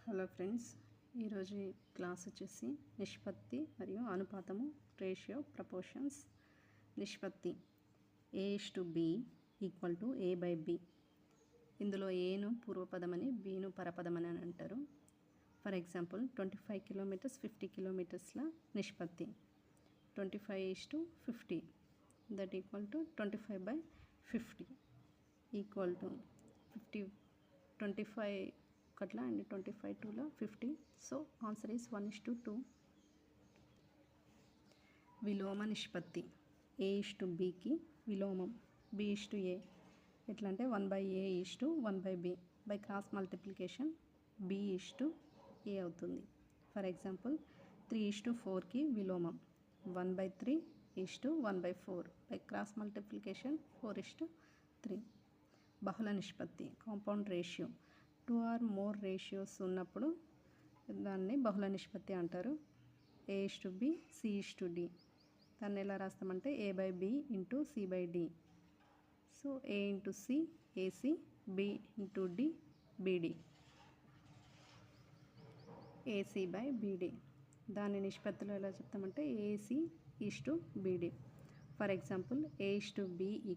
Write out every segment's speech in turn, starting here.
Hello friends, ఈరోజు class వచ్చేసి నిష్పత్తి మరియు అనుపాతము, రేషియో, ప్రపోర్షన్స్. నిష్పత్తి A:B = A/B. ఇందులో ఏను పూర్వపదమని, బీను పరపదమని అని అంటారు. ఫర్ ఎగ్జాంపుల్ 25 కిలోమీటర్స్ 50 కిలోమీటర్స్ల నిష్పత్తి 25:50, that equal to 25/50 equal to 25 ఒకట్లా అండ్ 25 2ల 50. So answer is 1:2. విలోమ నిష్పత్తి A:B విలోమం B:A. ఎట్లా అంటే 1/A:1/B. By cross multiplication B:A అవుతుంది. ఫర్ ఎగ్జాంపుల్ 3:4 విలోమం 1/3:1/4. By cross multiplication 4:3. బహుళ నిష్పత్తి compound ratio 2 or more ratios ఉన్నప్పుడు దాన్ని బహుళ నిష్పత్తి అంటారు. A:B C:D. దాన్ని ఎలా రాస్తామంటే A/B × C/D. So A × C AC, B × D BD, AC/BD. దాని నిష్పత్తిలో ఎలా చెప్తామంటే AC:BD. For example A:B =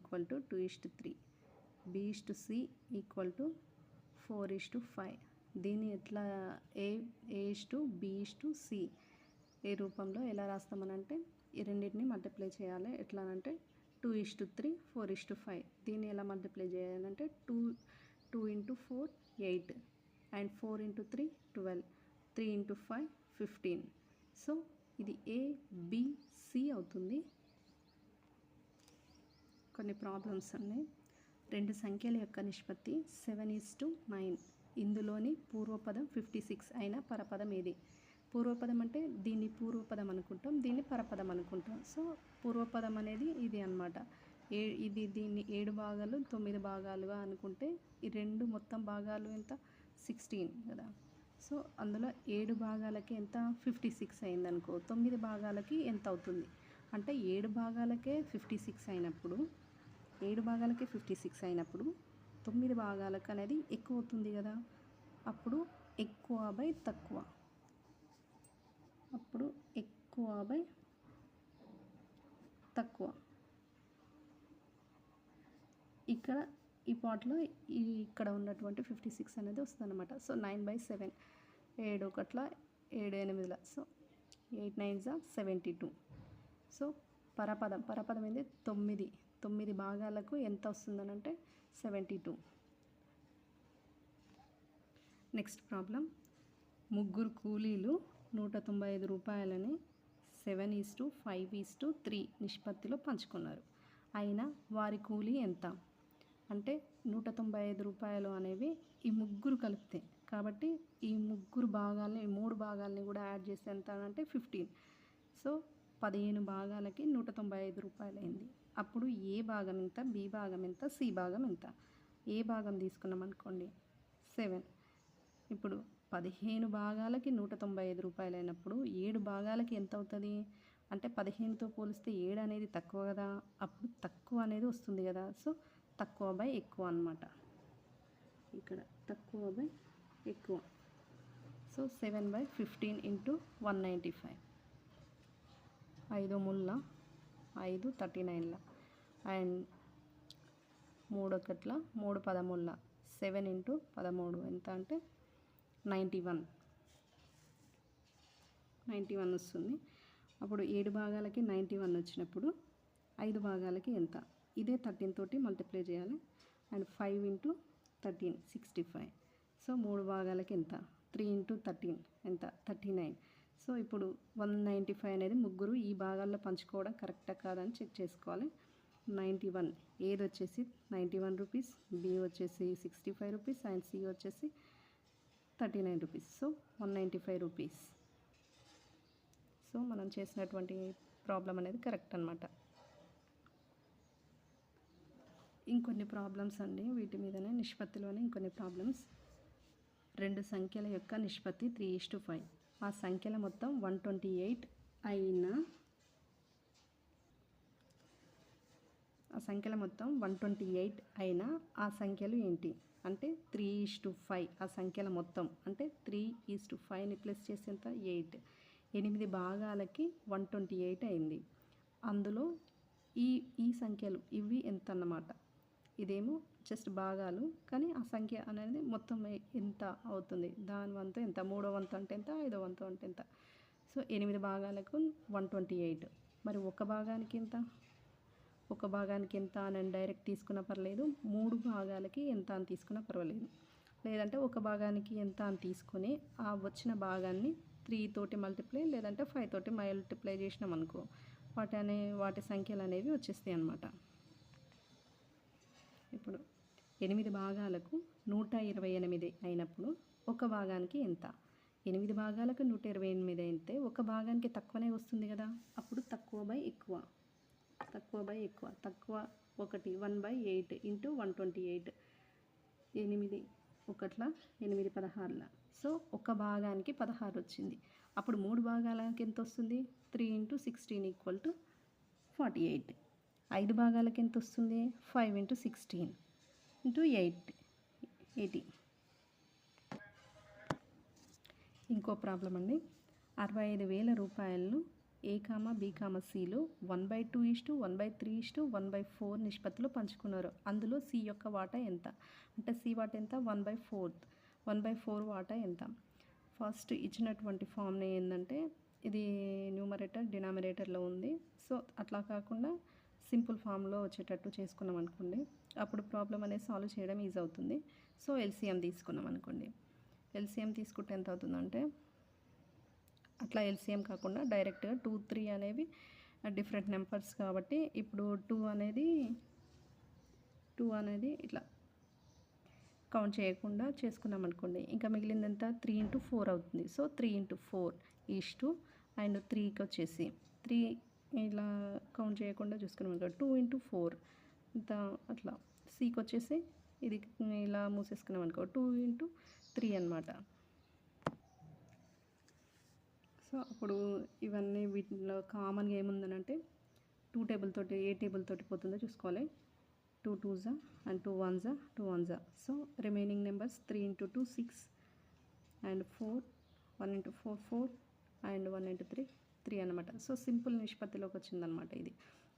2:3, B:C = 4:5. దీన్ని ఎట్లా A:B:C ఏ రూపంలో ఎలా రాస్తామనంటే ఈ రెండింటిని మల్టిప్లై చేయాలి. ఎట్లా అంటే 2:3 4:5. దీన్ని ఎలా మల్టిప్లై చేయాలంటే 2 × 4 8 అండ్ 4 × 3 12, 3 × 5 15. సో ఇది ABC అవుతుంది. కొన్ని ప్రాబ్లమ్స్ ఉన్నాయి. రెండు సంఖ్యల యొక్క నిష్పత్తి 7:9. ఇందులోని పూర్వపదం 56 అయిన పరపదం ఏది? పూర్వపదం అంటే దీన్ని పూర్వపదం అనుకుంటాం, దీన్ని పరపదం అనుకుంటాం. సో పూర్వపదం అనేది ఇది అన్నమాట. ఇది దీన్ని 7 భాగాలు 9 భాగాలుగా అనుకుంటే ఈ రెండు మొత్తం భాగాలు ఎంత 16 కదా. సో అందులో 7 భాగాలకి ఎంత 56 అయిందనుకో, 9 భాగాలకి ఎంత అవుతుంది అంటే 7 భాగాలకే 56 అయినప్పుడు 7 భాగాలకి 56 అయినప్పుడు 9 భాగాలకు అనేది ఎక్కువ అవుతుంది కదా. అప్పుడు ఎక్కువ బై తక్కువ, అప్పుడు ఎక్కువ బై తక్కువ. ఇక్కడ ఈ పార్ట్లో ఇక్కడ ఉన్నటువంటి 56 అనేది వస్తుంది అనమాట. సో 9/7, 7 ఒకట్ల 7 8ల, సో 8 9s 72. సో పరపదం ఏంది 9 భాగాలకు ఎంత వస్తుందనంటే 72. Next problem. ముగ్గురు కూలీలు 195 రూపాయలని 7:5:3 నిష్పత్తిలో పంచుకున్నారు. అయినా వారి కూలీ ఎంత? అంటే 195 రూపాయలు అనేవి ఈ ముగ్గురు కలిపితే, కాబట్టి ఈ ముగ్గురు భాగాల్ని 3 భాగాల్ని కూడా యాడ్ చేస్తే ఎంత అంటే 15. సో 15 భాగాలకి 195 రూపాయలు అయింది. అప్పుడు ఏ భాగం ఎంత, బి భాగం ఎంత, సి భాగం ఎంత? ఏ భాగం తీసుకున్నాం అనుకోండి 7. ఇప్పుడు 15 భాగాలకి 195 రూపాయలు అయినప్పుడు 7 భాగాలకి ఎంత అవుతుంది అంటే 15తో పోలిస్తే 7 అనేది తక్కువ కదా, అప్పుడు తక్కువ అనేది వస్తుంది కదా. సో తక్కువ బై ఎక్కువ అన్నమాట. ఇక్కడ తక్కువ బై ఎక్కువ. సో 7/15 × 195. 5 ముళ్ళ 5 39ల అండ్ 3 ఒకట్ల 3 13ల 7 × 13 ఎంత అంటే 91 వస్తుంది. అప్పుడు 7 భాగాలకి 91 వచ్చినప్పుడు 5 భాగాలకి ఎంత? ఇదే 13 తోటి మల్టిప్లై చేయాలి. అండ్ 5 × 13 65. సో 3 భాగాలకి ఎంత? 3 × 13 ఎంత? 39. సో ఇప్పుడు 195 అనేది ముగ్గురు ఈ భాగాల్లో పంచుకోవడం కరెక్టా కాదని చెక్ చేసుకోవాలి. 91 ఏది వచ్చేసి 91 రూపీస్, బి వచ్చేసి 65 రూపీస్ అండ్ సి వచ్చేసి 39 రూపీస్. So 195 rupees. సో మనం చేసినటువంటి ప్రాబ్లం అనేది కరెక్ట్ అనమాట. ఇంకొన్ని ప్రాబ్లమ్స్ అండి వీటి మీదనే, నిష్పత్తిలోనే ఇంకొన్ని ప్రాబ్లమ్స్. రెండు సంఖ్యల యొక్క నిష్పత్తి 3:5. ఆ సంఖ్యల మొత్తం 128 అయినా ఆ సంఖ్యలు ఏంటి? అంటే 3:5 ఆ సంఖ్యల మొత్తం అంటే 3:5ని ప్లస్ చేసి ఎంత 8. 8 భాగాలకి 128 అయింది. అందులో ఈ ఈ సంఖ్యలు ఇవి ఎంత అన్నమాట. ఇదేమో జస్ట్ భాగాలు, కానీ ఆ సంఖ్య అనేది మొత్తం ఎంత అవుతుంది, దాని వంతు ఎంత, మూడో వంతు అంటే ఎంత, ఐదో వంతు అంటే ఎంత. సో 8 భాగాలకు 128. మరి ఒక భాగానికి ఎంత, ఒక భాగానికి ఎంత అని డైరెక్ట్ తీసుకున్నా పర్లేదు, 3 భాగాలకి ఎంత అని తీసుకున్నా పర్వాలేదు. లేదంటే ఒక భాగానికి ఎంత అని తీసుకొని ఆ వచ్చిన భాగాన్ని 3 తోటి మల్టిప్లై లేదంటే 5 తోటి మల్టిప్లై చేసినాం అనుకో, వాటి సంఖ్యలు అనేవి వచ్చేస్తాయి అన్నమాట. ఇప్పుడు 8 భాగాలకు 128 అయినప్పుడు ఒక భాగానికి ఎంత, 8 భాగాలకు 128 అయితే ఒక భాగానికి తక్కువనే వస్తుంది కదా. అప్పుడు తక్కువ బై ఎక్కువ, తక్కువ 1/8 ఇంటూ 128. 8 1ల 8 16ల. సో ఒక భాగానికి 16 వచ్చింది. అప్పుడు 3 భాగాలకి ఎంత వస్తుంది, 3 × 16 = 48. 5 భాగాలకి ఎంత వస్తుంది, 5 × 16 × 8 80. ఇంకో ప్రాబ్లం అండి. 65,000 రూపాయలను A, B, Cలో 1/2:1/3:1/4 నిష్పత్తిలో పంచుకున్నారు. అందులో C యొక్క వాటా ఎంత, అంటే C వాటా ఎంత, 1/4 వాటా ఎంత. ఫస్ట్ ఇచ్చినటువంటి ఫామ్ని ఏంటంటే ఇది న్యూమరేటర్ డినామినేటర్లో ఉంది. సో అట్లా కాకుండా సింపుల్ ఫామ్లో వచ్చేటట్టు చేసుకున్నాం అనుకోండి, అప్పుడు ప్రాబ్లం అనేది సాల్వ్ చేయడం ఈజీ అవుతుంది. సో LCM తీసుకున్నాం అనుకోండి. LCM తీసుకుంటే ఎంత అవుతుందంటే, అట్లా LCM కాకుండా డైరెక్ట్గా 2, 3 అనేవి డిఫరెంట్ నెంబర్స్ కాబట్టి ఇప్పుడు 2 అనేది ఇట్లా కౌంట్ చేయకుండా చేసుకున్నాం అనుకోండి, ఇంకా మిగిలింది ఎంత, 3 × 4 అవుతుంది. సో 3 × 4 అండ్ 3కి వచ్చేసి 3 ఇలా కౌంట్ చేయకుండా చూసుకున్నాం అనుకో, 2 × 4 ఇంత అట్లా. Cకి వచ్చేసి ఇది ఇలా మూసేసుకున్నాం అనుకో, 2 × 3 అన్నమాట. సో అప్పుడు ఇవన్నీ వీటిలో కామన్గా ఏముందనంటే 2 టేబుల్ తోటి ఏ టేబుల్ తోటి పోతుందో చూసుకోవాలి. 2 2s and 2 1s 2 1s. So remaining numbers 3 × 2 6 and 4, 1 × 4 4 and 1 × 3 3 అనమాట. సో సింపుల్ నిష్పత్తిలోకి వచ్చిందనమాట ఇది.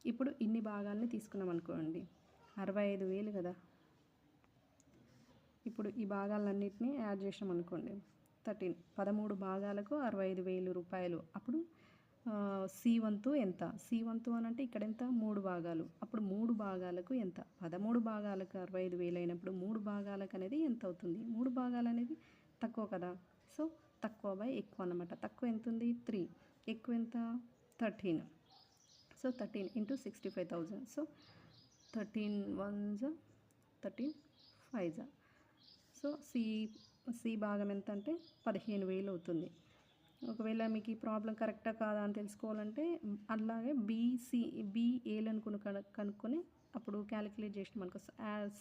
ఇప్పుడు ఇన్ని భాగాల్ని తీసుకున్నాం అనుకోండి, 65,000 కదా. ఇప్పుడు ఈ భాగాలన్నింటినీ యాడ్ చేసినాం అనుకోండి, 13 భాగాలకు 65,000 రూపాయలు. అప్పుడు C వంతు ఎంత, C వంతు అని అంటే ఇక్కడ ఎంత, 3 భాగాలు. అప్పుడు 3 భాగాలకు ఎంత, 13 భాగాలకు 65,000 అయినప్పుడు 3 భాగాలకు అనేది ఎంత అవుతుంది, 3 భాగాలు అనేది తక్కువ కదా. సో తక్కువ బై ఎక్కువ అన్నమాట. తక్కువ ఎంత ఉంది, 3, ఎక్కువ ఎంత, 13. So 13 × 65,000. So 13 1s 13 5s. So C భాగం ఎంత అంటే 15,000 అవుతుంది. ఒకవేళ మీకు ఈ ప్రాబ్లం కరెక్టా కాదా అని తెలుసుకోవాలంటే అలాగే BAలను కనుక్కొని అప్పుడు క్యాలిక్యులేట్ చేసినాం అనుకో,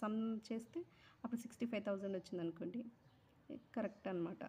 సమ్ చేస్తే అప్పుడు 65,000 వచ్చింది అనుకోండి, కరెక్ట్ అనమాట.